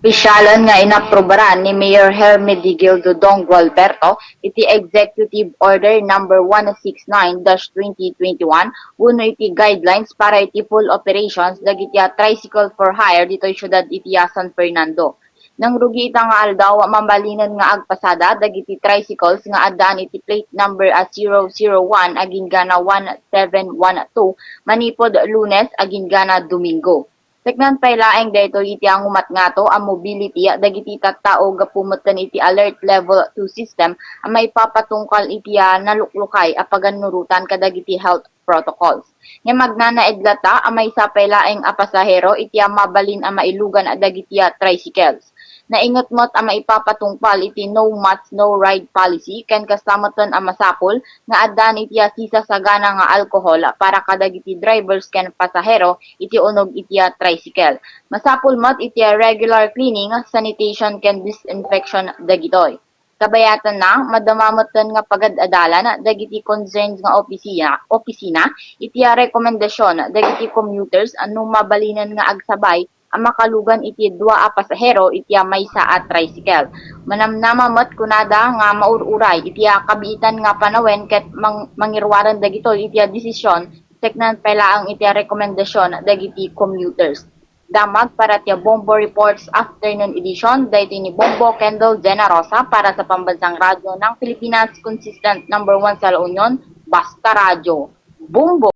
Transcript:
Pisyalan nga inaprubaran ni Mayor Hermedigildo Dong Gualberto iti Executive Order number 169-2021 uno iti guidelines para iti full operations dagiti tricycle for hire ditoy syudad iti San Fernando. Nang rugi ita nga aldaw mambalinan nga agpasada dagiti tricycles nga addaan iti plate number 001 aging gana 1712 manipod Lunes aging gana Domingo. Teknan pailaeng daytoy iti ang umat ngato ang mobility dagiti tattao gapumutan iti alert level 2 system ang maipapatungkal iti naluklukay a paganurutan kadagiti health protocols. Nga magnanaedlata ang may sapailaeng a pasahero iti mabalin ang mailugan a dagiti tricycles. Naingot mo't ang maipapatungpal iti no mats no ride policy ken kasamaton ang masapol nga addan iti sisa sagana nga alkohol para kadagiti drivers ken pasahero iti unog iti tricycle. Masapul mo't iti regular cleaning, sanitation ken disinfection dagitoy. Kabayatan na, madamamatan nga pagad-adalan dagiti concerned nga opisina iti rekomendasyon dagiti commuters anong mabalinan nga agsabay ang makalugan iti dua a pasahero iti maysa a tricycle. Manamnamamat kunada nga maururay iti kabiitan nga panawen ket mangirwaran dagito iti desisyon teknan pala ang iti rekomendasyon dagiti commuters. Damag para ti Bombo Reports Afternoon Edition dahito ni Bombo Kendall Generosa para sa Pambansang Radyo ng Pilipinas, consistent number 1 sa La Union, Basta Radyo. Bombo!